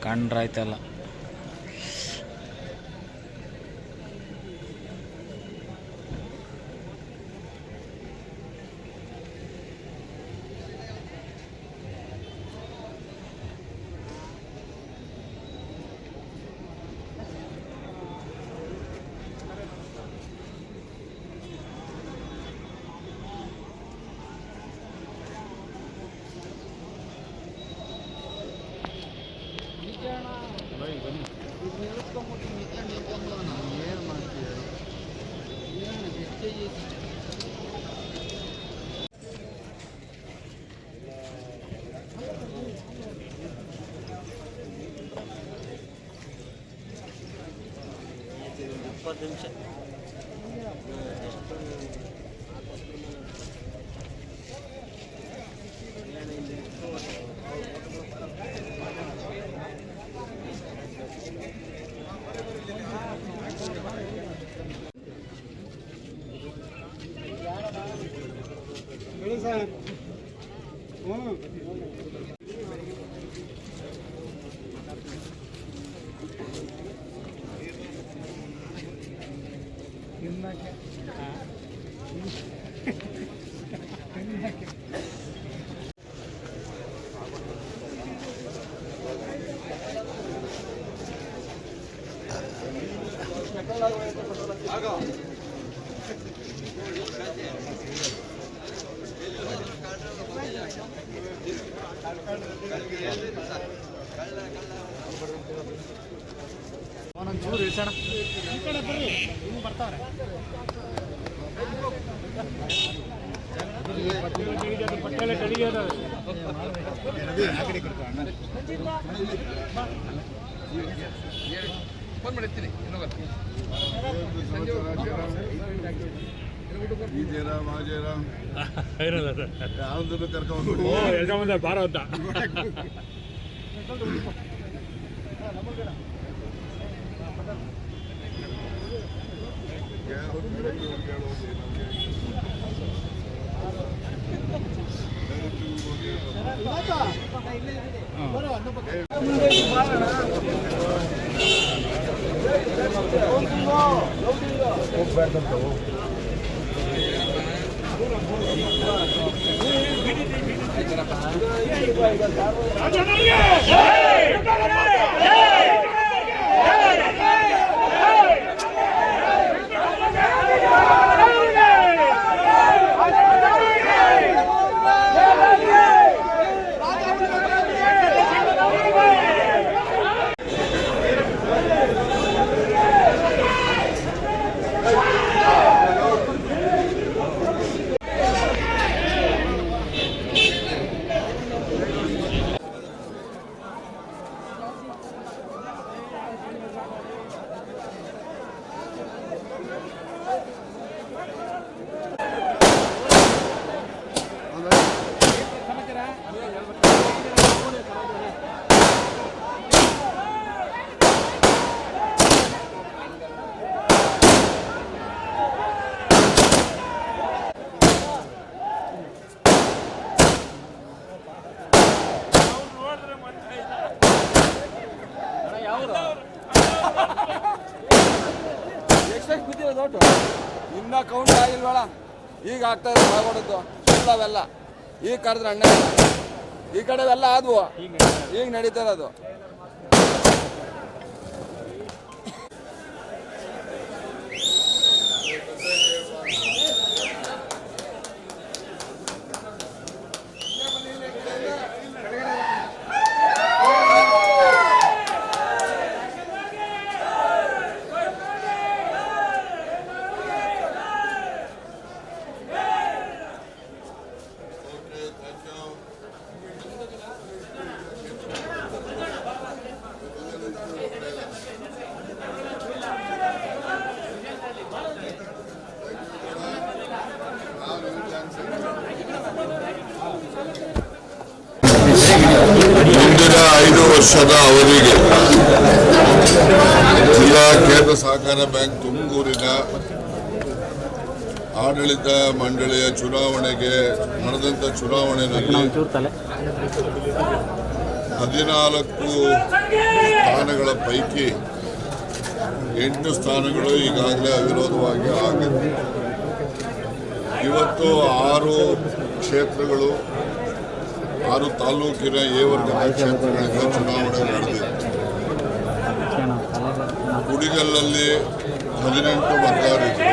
ಕಂಡ್ರಾಯ್ತಲ್ಲ. ಏನು ಮಾಡ್ತೀವಿ ನಿಮಿಷ ಸರ್. ಒಂಚೂರು ಇಳಿಸೋಣ. ಈ ಕಡೆ ಬರ್ರಿ, ಹಿಂಗೆ ಬರ್ತಾವ್ರೆ. ಪಟ್ಟೆಲ್ಲ ಕಡಿಯೋದು ಫೋನ್ ಮಾಡಿರ್ತೀನಿ. ಯಾವ್ದು ಕರ್ಕೊಂಡು ಬಾರ ಅಂತ ಇನ್ನ ಕೌಂಟ್ ಆಗಿಲ್ವಳ. ಈಗ ಆಗ್ತಾ ಇದೆ ಆಗೋಡದ್ದು ಅವೆಲ್ಲ. ಈಗ ಕರೆದ್ರೆ ಅಣ್ಣ ಈ ಕಡೆವೆಲ್ಲ ಆದ್ವು, ಈಗ ನಡೀತಾ ಇರೋದು. ಮುಂದಿನ 5 ವರ್ಷದ ಅವಧಿಗೆ ಜಿಲ್ಲಾ ಕೇಂದ್ರ ಸಹಕಾರ ಬ್ಯಾಂಕ್ ತುಮಕೂರಿನ ಆಡಳಿತ ಮಂಡಳಿಯ ಚುನಾವಣೆಗೆ ನಡೆದಂಥ ಚುನಾವಣೆಯಲ್ಲಿ 14 ಸ್ಥಾನಗಳ ಪೈಕಿ 8 ಸ್ಥಾನಗಳು ಈಗಾಗಲೇ ಅವಿರೋಧವಾಗಿ ಆಗಿದೆ. ಇವತ್ತು 6 ಕ್ಷೇತ್ರಗಳು 6 ತಾಲೂಕಿನ ಎ ವರ್ಗದ ಕ್ಷೇತ್ರಗಳಿಂದ ಚುನಾವಣೆ ನಡೆದಿದೆ. ಕುಡಿಗಲ್ಲಲ್ಲಿ 18 ಮತದಾರರಿದ್ದರು.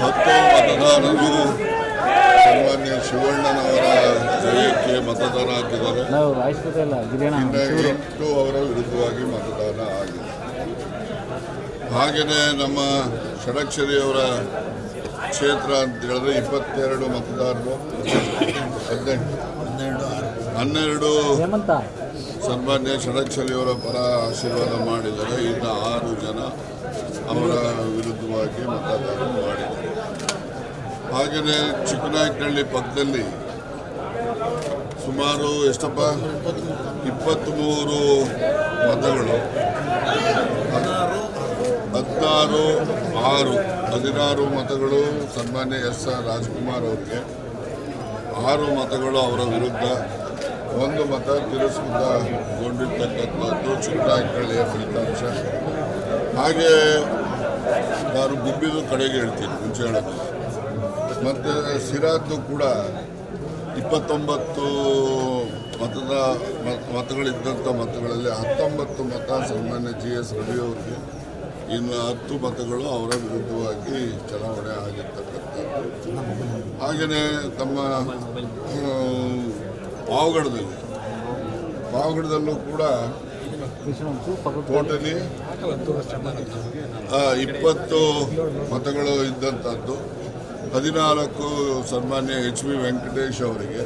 10 ಮತದಾರರು ಸನ್ಮಾನ್ಯ ಶಿವಣ್ಣನವರ ಜಯಕ್ಕೆ ಮತದಾನ ಹಾಕಿದ್ದಾರೆ. ಇನ್ನು 8 ಅವರ ವಿರುದ್ಧವಾಗಿ ಮತದಾನ ಆಗಿದೆ. ಹಾಗೆಯೇ ನಮ್ಮ ಷಡಕ್ಷರಿಯವರ ಕ್ಷೇತ್ರ ಅಂತ ಹೇಳಿದ್ರೆ 22 ಮತದಾರರು, 12 ಸನ್ಮಾನ್ಯ ಷಡಕ್ಷರಿಯವರ ಪರ ಆಶೀರ್ವಾದ ಮಾಡಿದ್ದಾರೆ. ಇನ್ನು 6 ಜನ ಅವರ ವಿರುದ್ಧವಾಗಿ ಮತದಾನ ಮಾಡಿದ್ದಾರೆ. ಹಾಗೆಯೇ ಚಿಕ್ಕನಾಯಕನಹಳ್ಳಿ ಪಕ್ಕದಲ್ಲಿ ಸುಮಾರು 23 ಮತಗಳು, 16 ಮತಗಳು ಸನ್ಮಾನ್ಯ S.R. ರಾಜ್ಕುಮಾರ್ ಅವರಿಗೆ, 6 ಮತಗಳು ಅವರ ವಿರುದ್ಧ, 1 ಮತ ತಿರಸ್ಕೃತಗೊಂಡಿರ್ತಕ್ಕಂಥದ್ದು ಚಿಕ್ಕನಾಯಕನಹಳ್ಳಿಯ ಫಲಿತಾಂಶ. ಹಾಗೆ ನಾನು ಗುಬ್ಬಿದು ಕಡೆಗೆ ಹೇಳ್ತೀನಿ, ಮುಂಚೆ ಹೇಳೋದು. ಮತ್ತು ಸಿರಾದ್ದು ಕೂಡ 29 ಮತಗಳಿದ್ದಂಥ ಮತಗಳಲ್ಲಿ 19 ಮತ ಸನ್ಮಾನ್ಯ G.S. ರವಿ ಅವರಿಗೆ, ಇನ್ನು 10 ಮತಗಳು ಅವರ ವಿರುದ್ಧವಾಗಿ ಚುನಾವಣೆ ಆಗಿರ್ತಕ್ಕಂಥದ್ದು. ಹಾಗೆಯೇ ತಮ್ಮ ಪಾವಗಡದಲ್ಲೂ ಕೂಡ ಟೋಟಲಿ 20 ಮತಗಳು ಇದ್ದಂಥದ್ದು. 14 ಸನ್ಮಾನ್ಯ H.V. ವೆಂಕಟೇಶ್ ಅವರಿಗೆ,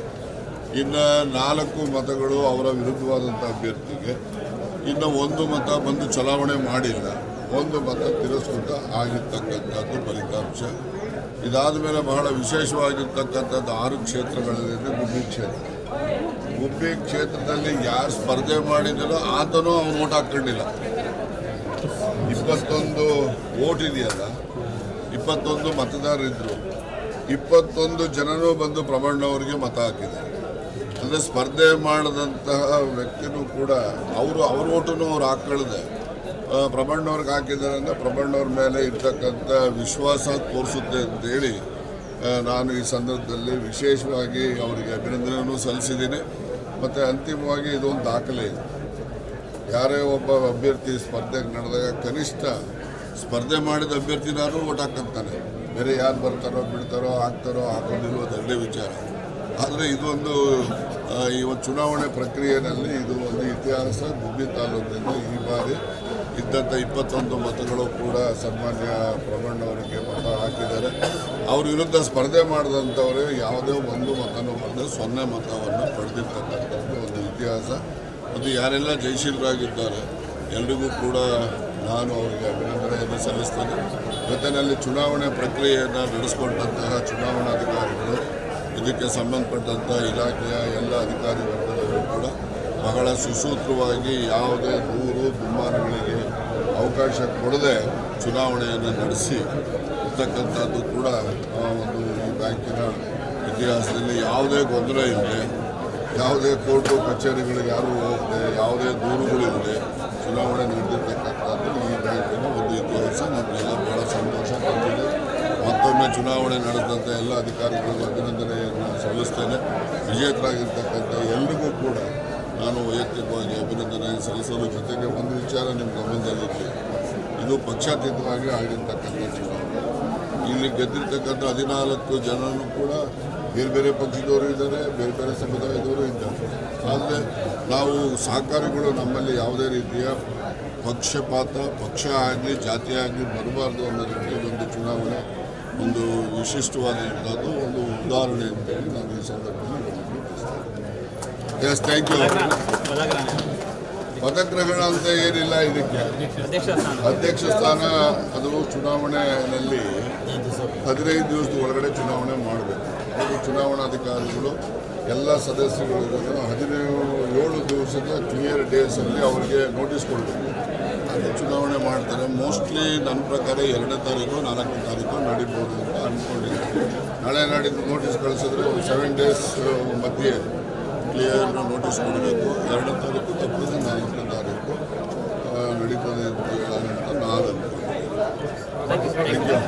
ಇನ್ನು 4 ಮತಗಳು ಅವರ ವಿರುದ್ಧವಾದಂಥ ಅಭ್ಯರ್ಥಿಗೆ, ಇನ್ನು 1 ಮತ ಬಂದು ಚಲಾವಣೆ ಮಾಡಿಲ್ಲ, 1 ಮತ ತಿರಸ್ಕೃತ ಆಗಿರ್ತಕ್ಕಂಥದ್ದು ಫಲಿತಾಂಶ. ಇದಾದ ಮೇಲೆ ಬಹಳ ವಿಶೇಷವಾಗಿರ್ತಕ್ಕಂಥದ್ದು 6 ಕ್ಷೇತ್ರಗಳಿದೆ. ಗುಬ್ಬಿ ಕ್ಷೇತ್ರದಲ್ಲಿ ಯಾರು ಸ್ಪರ್ಧೆ ಮಾಡಿದರೋ ಆತನೂ ಅವನು ಓಟ್ ಹಾಕ್ಕೊಂಡಿಲ್ಲ. 21 ಓಟ್ ಇದೆಯಲ್ಲ, 21 ಮತದಾರರಿದ್ದರು, 21 ಜನನೂ ಬಂದು ಪ್ರಬಣ್ಣವರಿಗೆ ಮತ ಹಾಕಿದ್ದಾರೆ. ಅಂದರೆ ಸ್ಪರ್ಧೆ ಮಾಡಿದಂತಹ ವ್ಯಕ್ತಿನೂ ಕೂಡ ಅವ್ರ ಓಟನ್ನು ಅವ್ರು ಹಾಕ್ಕೊಳ್ಳದೆ ಪ್ರಬಣ್ಣವ್ರಿಗೆ ಹಾಕಿದ್ದಾರೆ ಅಂದರೆ ಪ್ರಬಣ್ಣವ್ರ ಮೇಲೆ ಇರ್ತಕ್ಕಂಥ ವಿಶ್ವಾಸ ತೋರಿಸುತ್ತೆ ಅಂತೇಳಿ ನಾನು ಈ ಸಂದರ್ಭದಲ್ಲಿ ವಿಶೇಷವಾಗಿ ಅವರಿಗೆ ಅಭಿನಂದನೆಯನ್ನು ಸಲ್ಲಿಸಿದ್ದೀನಿ. ಮತ್ತು ಅಂತಿಮವಾಗಿ ಇದೊಂದು ದಾಖಲೆ ಇದೆ. ಯಾರೇ ಒಬ್ಬ ಅಭ್ಯರ್ಥಿ ಸ್ಪರ್ಧೆಗೆ ನಡೆದಾಗ ಕನಿಷ್ಠ ಸ್ಪರ್ಧೆ ಮಾಡಿದ ಅಭ್ಯರ್ಥಿ ನಾನು ಓಟ್ ಹಾಕಂತಾನೆ. ಬೇರೆ ಯಾರು ಬರ್ತಾರೋ ಬಿಡ್ತಾರೋ ಹಾಕೋದಿಲ್ವೋ ಅದೊಂದೇ ವಿಚಾರ. ಆದರೆ ಇದೊಂದು ಇವತ್ತು ಚುನಾವಣೆ ಪ್ರಕ್ರಿಯೆಯಲ್ಲಿ ಇದು ಒಂದು ಇತಿಹಾಸ. ಗುಬ್ಬಿ ತಾಲೂಕಿನಿಂದ ಈ ಬಾರಿ ಇದ್ದಂಥ 21 ಮತಗಳು ಕೂಡ ಸನ್ಮಾನ್ಯ ಪ್ರಬಣ್ಣವರಿಗೆ ಮತ ಹಾಕಿದ್ದಾರೆ. ಅವ್ರ ವಿರುದ್ಧ ಸ್ಪರ್ಧೆ ಮಾಡಿದಂಥವರು ಯಾವುದೇ 1 ಮತನೂ ಪಡೆದು 0 ಮತವನ್ನು ಪಡೆದಿರ್ತಕ್ಕಂಥದ್ದು ಒಂದು ಇತಿಹಾಸ. ಮತ್ತು ಯಾರೆಲ್ಲ ಜಯಶೀಲರಾಗಿದ್ದಾರೆ ಎಲ್ರಿಗೂ ಕೂಡ ನಾನು ಅವರಿಗೆ ಅಭಿನಂದನೆಯನ್ನು ಸಲ್ಲಿಸ್ತೇನೆ. ಜೊತೆಯಲ್ಲಿ ಚುನಾವಣೆ ಪ್ರಕ್ರಿಯೆಯನ್ನು ನಡೆಸಿಕೊಂಡಂತಹ ಚುನಾವಣಾಧಿಕಾರಿಗಳು, ಇದಕ್ಕೆ ಸಂಬಂಧಪಟ್ಟಂಥ ಇಲಾಖೆಯ ಎಲ್ಲ ಅಧಿಕಾರಿ ವರ್ಗದವರು ಕೂಡ ಬಹಳ ಸುಸೂತ್ರವಾಗಿ ಯಾವುದೇ ದೂರು ದುಮ್ಮಾನಗಳಿಗೆ ಅವಕಾಶ ಕೊಡದೆ ಚುನಾವಣೆಯನ್ನು ನಡೆಸಿ ಇರ್ತಕ್ಕಂಥದ್ದು ಕೂಡ ಒಂದು ಈ ಬ್ಯಾಂಕಿನ ಇತಿಹಾಸದಲ್ಲಿ ಯಾವುದೇ ಗೊಂದಲ ಇಲ್ಲದೆ, ಯಾವುದೇ ಕೋರ್ಟು ಕಚೇರಿಗಳಿಗೆ ಯಾರೂ ಹೋಗದೆ, ಯಾವುದೇ ದೂರುಗಳಿಲ್ಲದೆ ಚುನಾವಣೆ ನಡೆದಿರ್ತಕ್ಕಂಥದ್ದು ಈ ಬ್ಯಾಂಕಿನ ಒಂದು ಇತಿಹಾಸ. ನಮಗೆಲ್ಲ ಬಹಳ ಸಂತೋಷ ತಂದಿದೆ. ಮತ್ತೊಮ್ಮೆ ಚುನಾವಣೆ ನಡೆದಂಥ ಎಲ್ಲ ಅಧಿಕಾರಿಗಳಿಗೂ ಅಭಿನಂದನೆಯನ್ನು ಸಲ್ಲಿಸ್ತೇನೆ. ವಿಜೇತರಾಗಿರ್ತಕ್ಕಂಥ ಎಲ್ರಿಗೂ ಕೂಡ ನಾನು ವೈಯಕ್ತಿಕವಾಗಿ ಅಭಿನಂದನೆ ಸಲ್ಲಿಸೋದ್ರ ಜೊತೆಗೆ ಒಂದು ವಿಚಾರ ನಿಮ್ಮ ಗಮನದಲ್ಲಿದೆ. ಇದು ಪಕ್ಷಾತೀತವಾಗಿ ಆಗಿರ್ತಕ್ಕಂಥ ಚುನಾವಣೆ. ಇಲ್ಲಿ ಗೆದ್ದಿರ್ತಕ್ಕಂಥ 14 ಜನರು ಕೂಡ ಬೇರೆ ಬೇರೆ ಪಕ್ಷದವರು ಇದ್ದಾರೆ, ಬೇರೆ ಬೇರೆ ಸಮುದಾಯದವರು ಇದ್ದಾರೆ. ಆದರೆ ನಾವು ಸಹಕಾರಿಗಳು ನಮ್ಮಲ್ಲಿ ಯಾವುದೇ ರೀತಿಯ ಪಕ್ಷಪಾತ, ಪಕ್ಷ ಆಗಲಿ ಜಾತಿ ಆಗಲಿ ಬರಬಾರ್ದು ಅನ್ನೋದಕ್ಕೆ ಒಂದು ಚುನಾವಣೆ ಒಂದು ವಿಶಿಷ್ಟವಾದಂಥದ್ದು ಒಂದು ಉದಾಹರಣೆ ಅಂತೇಳಿ ನಾನು ಈ ಸಂದರ್ಭದಲ್ಲಿ ಎಸ್ ಥ್ಯಾಂಕ್ ಯು. ಪದಗ್ರಹಣ ಅಂತ ಏನಿಲ್ಲ. ಇದಕ್ಕೆ ಅಧ್ಯಕ್ಷ ಸ್ಥಾನ ಅದು ಚುನಾವಣೆಯಲ್ಲಿ 15 ದಿವಸದ ಒಳಗಡೆ ಚುನಾವಣೆ ಮಾಡಬೇಕು. ಅದು ಚುನಾವಣಾಧಿಕಾರಿಗಳು ಎಲ್ಲ ಸದಸ್ಯರಿಗೂ 17 ದಿವಸದ ಕ್ಲಿಯರ್ ಡೇಸಲ್ಲಿ ಅವರಿಗೆ ನೋಟಿಸ್ ಕೊಡಬೇಕು. ಅದು ಚುನಾವಣೆ ಮಾಡ್ತಾರೆ. ಮೋಸ್ಟ್ಲಿ ನನ್ನ ಪ್ರಕಾರ 2ನೇ ತಾರೀಕು 4ನೇ ತಾರೀಕು ನಡೀಬೋದು ಅಂತ ಅಂದ್ಕೊಂಡಿದ್ದೀನಿ. ನಾಳೆ ನಾಡಿದ್ದು ನೋಟಿಸ್ ಕಳಿಸಿದ್ರೆ ಒಂದು 7 ಡೇಸ್ ಮಧ್ಯೆ ಕ್ಲಿಯರ್ ನೋಟಿಸ್ ಕೊಡಬೇಕು. 2 ತಾರೀಕು ತಪ್ಪದೆ 4ನೇ ತಾರೀಕು ನಡೀತದೆ ಅಂತ ನಾನು ಅನ್ಕೊಂಡಿದ್ದೀನಿ.